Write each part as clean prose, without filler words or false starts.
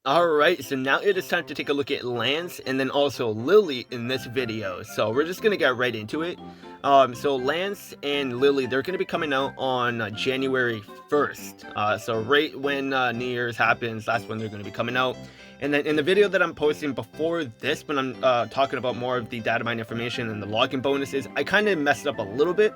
Alright, so now it is time to take a look at Lance and then also Lillie in this video. So we're just gonna get right into it. So Lance and Lillie, they're gonna be coming out on January 1st. So right when New Year's happens, that's when they're gonna be coming out. And then in the video that I'm posting before this, when I'm talking about more of the data mine information and the login bonuses, I kind of messed up a little bit.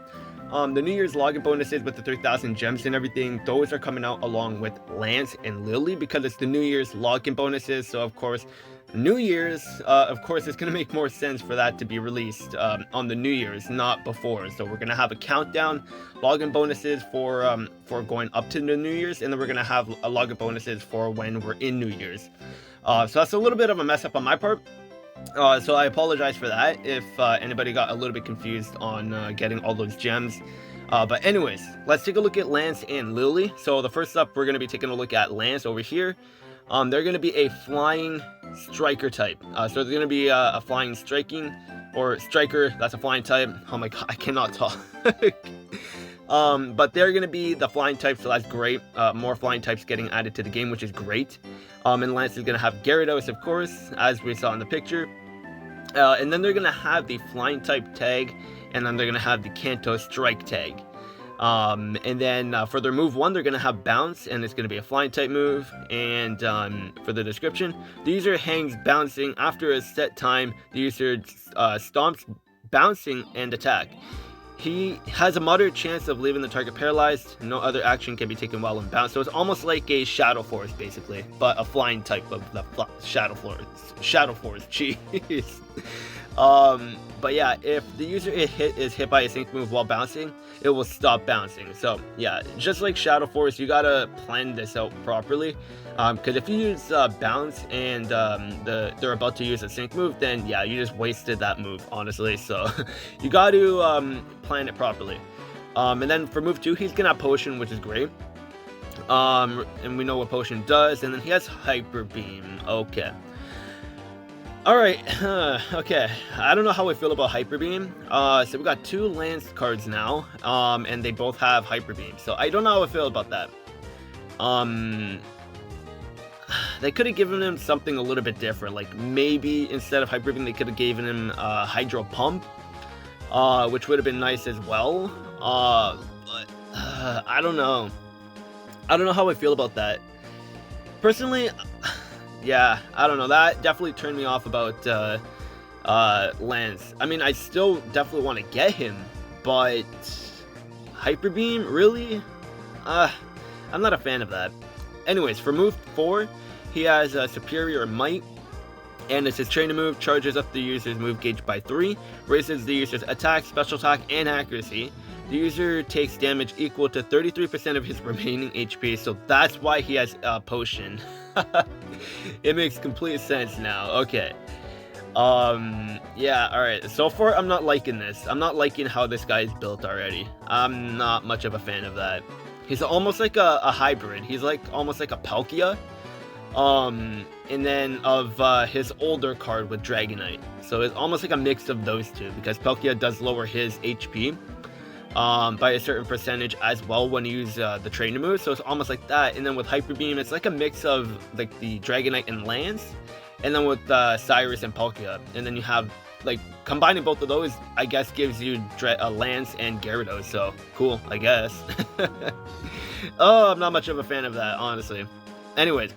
The New Year's login bonuses with the 3,000 gems and everything, those are coming out along with Lance and Lillie because it's the New Year's login bonuses. So of course, New Year's, of course, it's going to make more sense for that to be released on the New Year's, not before. So we're going to have a countdown login bonuses for going up to the New Year's, and then we're going to have a login bonuses for when we're in New Year's. So that's a little bit of a mess up on my part. So I apologize for that if anybody got a little bit confused on getting all those gems. But anyways, let's take a look at Lance and Lillie. So the first up, we're going to be taking a look at Lance over here. They're going to be a flying striker type. So they're going to be a flying striking or striker. That's a flying type. Oh my god, I cannot talk. But they're going to be the flying type, so that's great. More flying types getting added to the game, which is great. And Lance is going to have Gyarados, of course, as we saw in the picture. And then they're going to have the flying type tag, and then they're going to have the Kanto strike tag. And then for their move 1, they're going to have bounce, and it's going to be a flying type move. And for the description, the user hangs bouncing after a set time. The user stomps bouncing and attack. He has a moderate chance of leaving the target paralyzed. No other action can be taken while in bounce. So it's almost like a Shadow Force, basically, but a flying type of the Shadow Force. Shadow Force, jeez. But yeah, if the user is hit by a sync move while bouncing, it will stop bouncing. So yeah, just like Shadow Force, you gotta plan this out properly. Because if you use bounce and they're about to use a sync move, then yeah, you just wasted that move, honestly. So you got to plan it properly. And then for move 2, he's gonna have potion, which is great. And we know what potion does. And then he has hyper beam. Okay. Alright, okay, I don't know how I feel about Hyper Beam. So we got 2 Lance cards now, and they both have Hyper Beam. So I don't know how I feel about that. They could have given him something a little bit different. Like maybe instead of Hyper Beam, they could have given him Hydro Pump, which would have been nice as well. But I don't know. I don't know how I feel about that. Personally, yeah, I don't know. That definitely turned me off about Lance. I mean, I still definitely want to get him, but Hyper Beam, really? I'm not a fan of that. Anyways, for move 4, he has Superior Might, and it's his training move. Charges up the user's move gauge by 3, raises the user's attack, special attack, and accuracy. The user takes damage equal to 33% of his remaining HP, so that's why he has Potion. It makes complete sense now. Okay. Yeah, alright. So far, I'm not liking this. I'm not liking how this guy is built already. I'm not much of a fan of that. He's almost like a hybrid. He's like almost like a Palkia. And then of his older card with Dragonite. So it's almost like a mix of those two, because Palkia does lower his HP by a certain percentage as well when you use the trainer move. So it's almost like that. And then with Hyper Beam, it's like a mix of like the Dragonite and Lance, and then with Cyrus and Palkia. And then you have like combining both of those, I guess, gives you Lance and Gyarados. So cool, I guess. Oh, I'm not much of a fan of that, honestly. Anyways,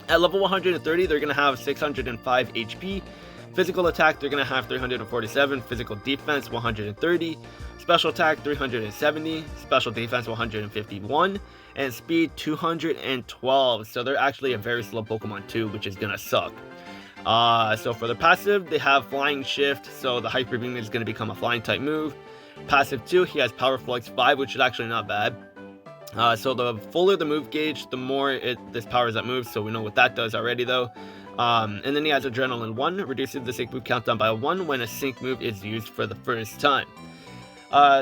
at level 130, they're gonna have 605 HP. Physical attack, they're gonna have 347. Physical defense, 130. Special attack, 370. Special defense, 151. And speed, 212. So they're actually a very slow Pokemon too, which is gonna suck. So for the passive, they have Flying Shift, so the Hyper Beam is gonna become a flying type move. Passive 2, he has Power Flux 5, which is actually not bad. So the fuller the move gauge, the more this powers that move, so we know what that does already though. And then he has Adrenaline 1, reduces the sync move countdown by 1 when a sync move is used for the first time.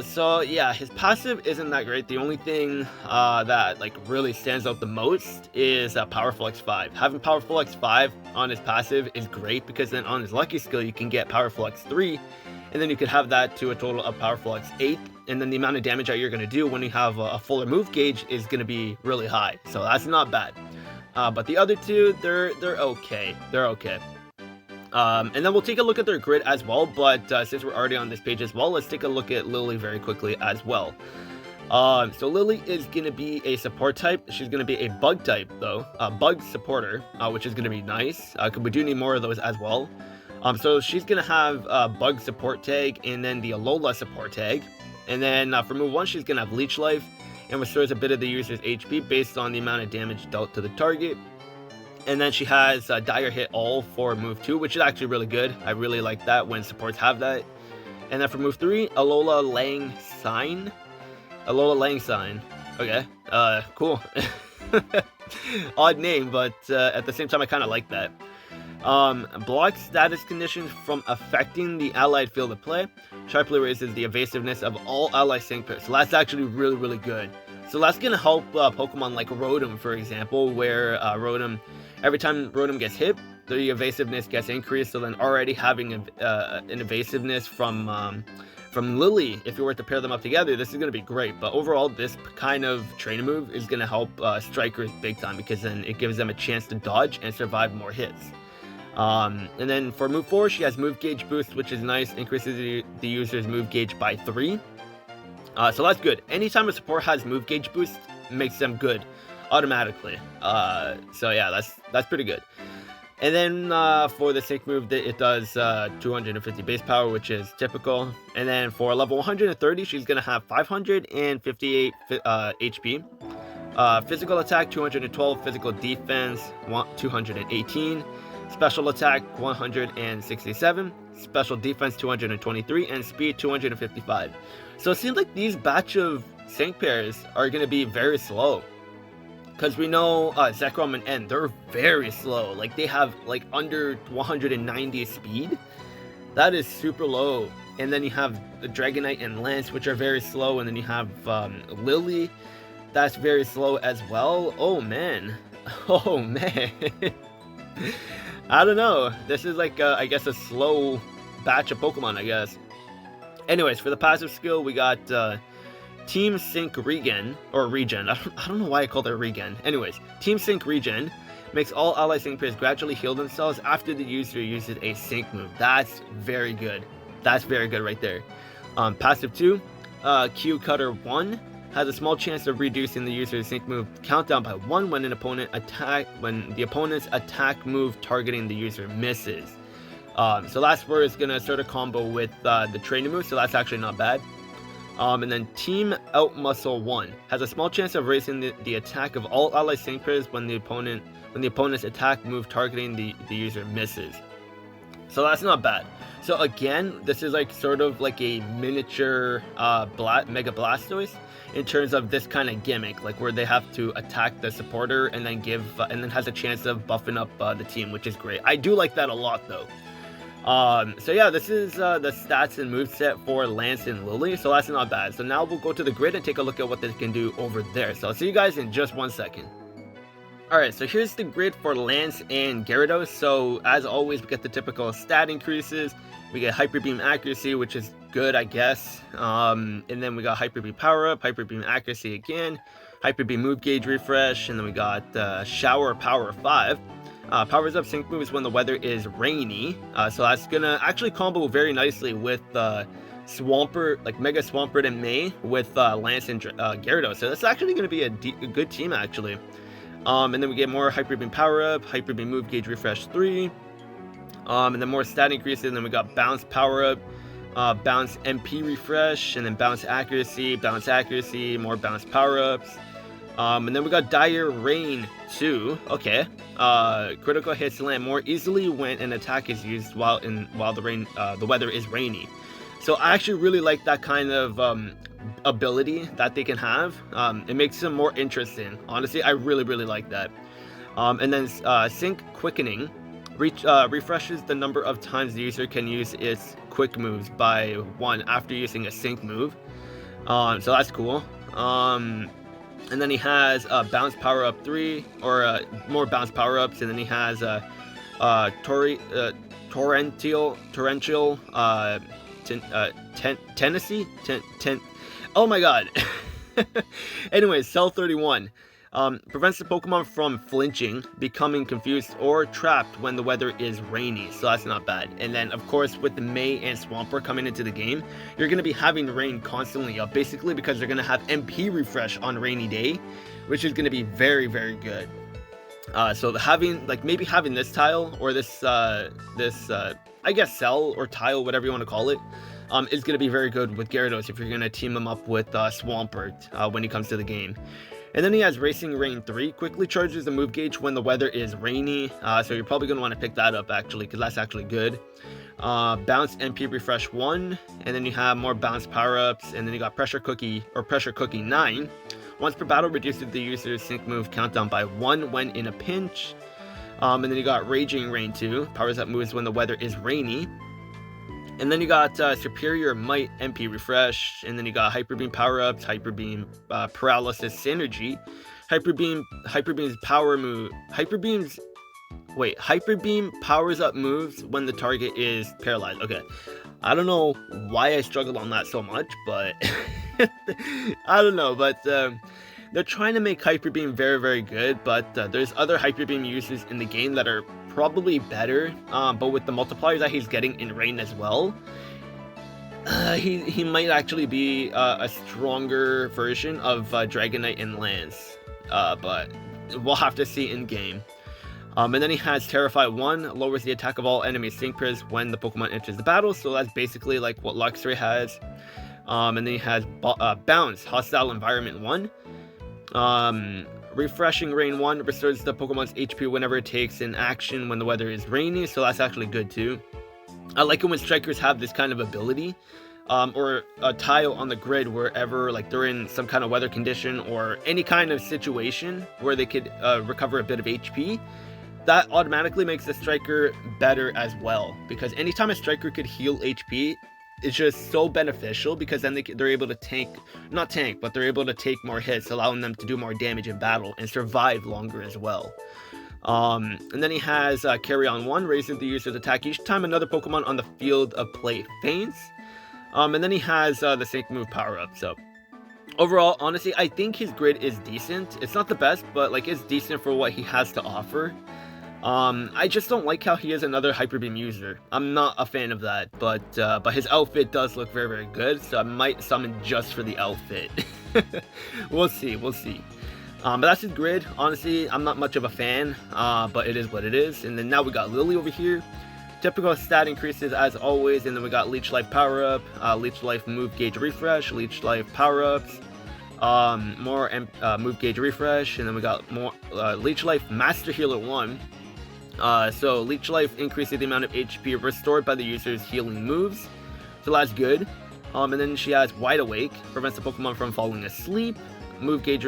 So yeah, his passive isn't that great. The only thing that like really stands out the most is Power Flux 5. Having Power Flux 5 on his passive is great, because then on his lucky skill you can get Power Flux 3, and then you could have that to a total of Power Flux 8, and then the amount of damage that you're going to do when you have a fuller move gauge is going to be really high, so that's not bad. but the other two, they're okay. They're okay. And then we'll take a look at their grid as well, but since we're already on this page as well, let's take a look at Lillie very quickly as well. So Lillie is going to be a support type. She's going to be a bug type, though. A bug supporter, which is going to be nice, because we do need more of those as well. So she's going to have a bug support tag, and then the Alola support tag. And then for move 1, she's going to have Leech Life, and restores a bit of the user's HP based on the amount of damage dealt to the target. And then she has Dire Hit All for move 2, which is actually really good. I really like that when supports have that. And then for move 3, Alola Lang Sign. Alola Lang Sign. Okay. Cool. Odd name, but at the same time, I kind of like that. Blocks status conditions from affecting the allied field of play. Sharply raises the evasiveness of all allied sync pairs. So that's actually really, really good. So that's going to help Pokemon like Rotom, for example, where Rotom, every time Rotom gets hit, the evasiveness gets increased. So then already having an evasiveness from Lillie, if you were to pair them up together, this is going to be great. But overall, this kind of trainer move is going to help strikers big time, because then it gives them a chance to dodge and survive more hits. And then for move 4, she has move gauge boost, which is nice, increases the user's move gauge by 3. So that's good. Anytime a support has move gauge boost, makes them good automatically. So yeah, that's pretty good. And then for the sync move, it does 250 base power, which is typical. And then for level 130, she's going to have 558 HP. Physical attack 212, physical defense 218, special attack 167, special defense 223, and speed 255. So it seems like these batch of sync pairs are going to be very slow. Because we know Zekrom and N, they're very slow. Like, they have, like, under 190 speed. That is super low. And then you have the Dragonite and Lance, which are very slow. And then you have Lillie, that's very slow as well. Oh, man. Oh, man. I don't know. This is, like, I guess, a slow batch of Pokemon, I guess. Anyways, for the passive skill, we got Team Sync Regen, or Regen. I don't know why I called it Regen. Anyways, Team Sync Regen makes all ally sync pairs gradually heal themselves after the user uses a sync move. That's very good. That's very good right there. Passive 2, Q Cutter 1 has a small chance of reducing the user's sync move countdown by 1 when the opponent's attack move targeting the user misses. So that's where it's gonna sort of combo with the training move. So that's actually not bad. And then Team Outmuscle 1 has a small chance of raising the attack of all allied sync pairs when the opponent's attack move targeting the user misses. So that's not bad. So again, this is like sort of like a miniature Mega Blastoise in terms of this kind of gimmick, like where they have to attack the supporter and then and then has a chance of buffing up the team, which is great. I do like that a lot though. So yeah, this is the stats and moveset for Lance and Lillie, so that's not bad. So now we'll go to the grid and take a look at what they can do over there. So I'll see you guys in just 1 second. Alright, so here's the grid for Lance and Gyarados. So as always, we get the typical stat increases. We get Hyper Beam Accuracy, which is good, I guess. And then we got Hyper Beam Power Up, Hyper Beam Accuracy again, Hyper Beam Move Gauge Refresh, and then we got Shower Power 5. Powers up sync moves when the weather is rainy, so that's gonna actually combo very nicely with Swampert, like Mega Swampert and May with Lance and Gyarados. So that's actually gonna be a good team actually. And then we get more Hyper Beam Power Up, Hyper Beam Move Gauge Refresh 3, and then more stat increases. And then we got Bounce Power Up, Bounce MP Refresh, and then Bounce Accuracy, more Bounce Power Ups. And then we got Dire Rain 2. Okay. Critical hits land more easily when an attack is used while the weather is rainy. So I actually really like that kind of ability that they can have. It makes them more interesting. Honestly, I really like that. And then Sync Quickening refreshes the number of times the user can use its quick moves by 1 after using a sync move. So that's cool. And then he has Bounce Power Up 3, or more Bounce Power Ups, and then he has Torrential, Tennessee, oh my god. Anyways, Cell 31. Prevents the Pokemon from flinching, becoming confused, or trapped when the weather is rainy, so that's not bad. And then, of course, with the May and Swampert coming into the game, you're going to be having rain constantly up, basically because they're going to have MP refresh on rainy day, which is going to be very, very good. So having, like, maybe having this tile, or this, I guess cell, or tile, whatever you want to call it, is going to be very good with Gyarados if you're going to team him up with Swampert when he comes to the game. And then he has Racing Rain 3, quickly charges the move gauge when the weather is rainy, so you're probably going to want to pick that up actually, because that's actually good. Bounce MP Refresh 1, and then you have more bounce power-ups, and then you got Pressure Cookie, or Pressure Cookie 9. Once per battle, reduces the user's sync move countdown by 1 when in a pinch. And then you got Raging Rain 2, powers up moves when the weather is rainy. And then you got Superior Might MP Refresh, and then you got Hyper Beam power-ups, Hyper Beam Paralysis Synergy, Hyper Beam's power move, Hyper Beam powers up moves when the target is paralyzed. Okay, I don't know why I struggled on that so much, but I don't know, but they're trying to make Hyper Beam very, very good, but there's other Hyper Beam users in the game that are probably better, but with the multipliers that he's getting in rain as well, he might actually be a stronger version of Dragonite and Lance, but we'll have to see in game. And then he has Terrify 1, lowers the attack of all enemy sync pairs when the Pokemon enters the battle, so that's basically like what Luxray has. And then he has Bounce, Hostile Environment 1. Refreshing Rain 1 restores the Pokemon's HP whenever it takes an action when the weather is rainy, so that's actually good too. I like it when strikers have this kind of ability, or a tile on the grid wherever like they're in some kind of weather condition or any kind of situation where they could recover a bit of HP. That automatically makes the striker better as well, because anytime a striker could heal HP, it's just so beneficial, because then they're able to not tank, but they're able to take more hits, allowing them to do more damage in battle and survive longer as well. And then he has Carry On 1, raises the user's attack each time another Pokemon on the field of play faints. And then he has the Sync Move power-up. So overall, honestly, I think his grid is decent. It's not the best, but like it's decent for what he has to offer. I just don't like how he is another Hyper Beam user. I'm not a fan of that, but his outfit does look very, very good, so I might summon just for the outfit. We'll see. But that's his grid. Honestly, I'm not much of a fan, but it is what it is. And then now we got Lillie over here. Typical stat increases as always, and then we got Leech Life Power Up, Leech Life Move Gauge Refresh, Leech Life Power Ups, more Move Gauge Refresh, and then we got more Leech Life Master Healer 1. So Leech Life increases the amount of HP restored by the user's healing moves, so that's good. And then she has Wide Awake, prevents the Pokemon from falling asleep. Move Gauge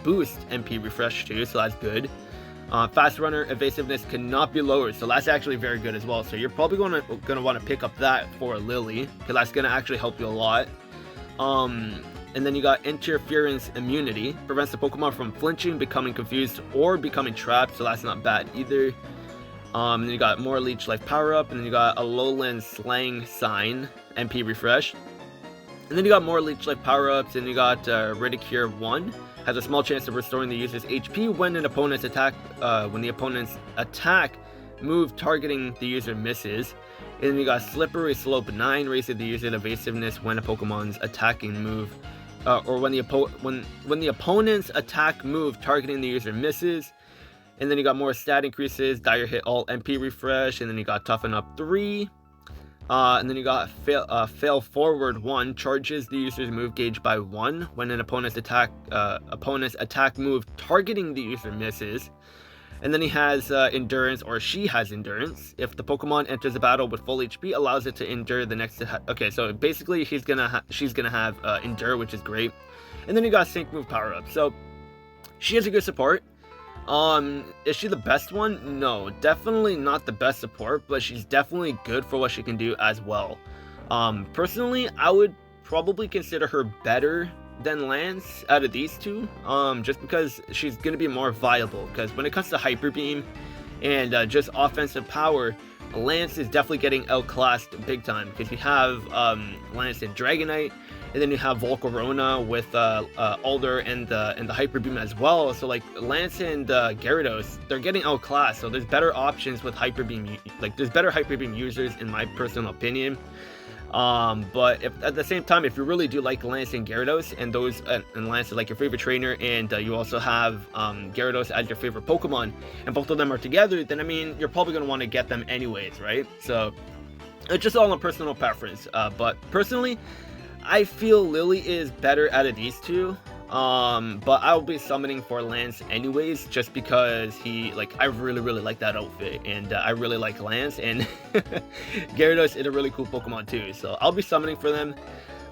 Boost MP Refresh too, so that's good. Fast Runner Evasiveness cannot be lowered, so that's actually very good as well. So you're probably gonna want to pick up that for Lillie, because that's gonna actually help you a lot. And then you got Interference Immunity, prevents the Pokemon from flinching, becoming confused, or becoming trapped, so that's not bad either. Then you got more Leech Life Power Up, and then you got a Lowland Slang Sign MP Refresh. And then you got more Leech Life Power Ups, and you got Ridicure 1, has a small chance of restoring the user's HP when an opponent's attack, move targeting the user misses. And then you got Slippery Slope 9, raises the user's evasiveness when a Pokemon's attacking move, or when the opponent's attack move targeting the user misses. And then you got more stat increases, Dire Hit All MP Refresh, and then you got Toughen Up 3. And then you got Fail Forward 1, charges the user's move gauge by 1 when an opponent's attack move targeting the user misses. And then he has Endurance, or she has Endurance. If the Pokemon enters the battle with full HP, allows it to endure the next attack. Okay, so basically she's gonna have Endure, which is great. And then you got Sync Move Power Up. So she has a good support. Is she the best one? No, definitely not the best support, but she's definitely good for what she can do as well. Personally, I would probably consider her better than Lance out of these two, just because she's going to be more viable, because when it comes to Hyper Beam and just offensive power, Lance is definitely getting outclassed big time, because you have Lance and Dragonite, and then you have Volcarona with Alder and the Hyper Beam as well. So like Lance and Gyarados, they're getting outclassed. So there's better options with Hyper Beam. Like there's better Hyper Beam users in my personal opinion. But if, at the same time, if you really do like Lance and Gyarados, and those and Lance is like your favorite trainer, and you also have Gyarados as your favorite Pokemon, and both of them are together, then I mean you're probably gonna want to get them anyways, right? So it's just all on personal preference. But personally, I feel Lillie is better out of these two. But I'll be summoning for Lance anyways, just because I really like that outfit, and I really like Lance, and Gyarados is a really cool Pokemon too, so I'll be summoning for them.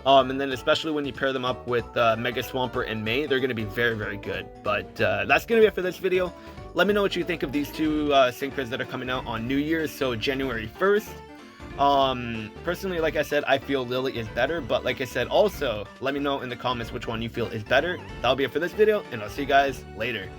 And then especially when you pair them up with Mega Swampert and May, they're going to be very good. But that's going to be it for this video. Let me know what you think of these two Synchros that are coming out on New Year's, so January 1st. Personally, like I said, I feel Lillie is better, but like I said, also let me know in the comments which one you feel is better. That'll be it for this video, and I'll see you guys later.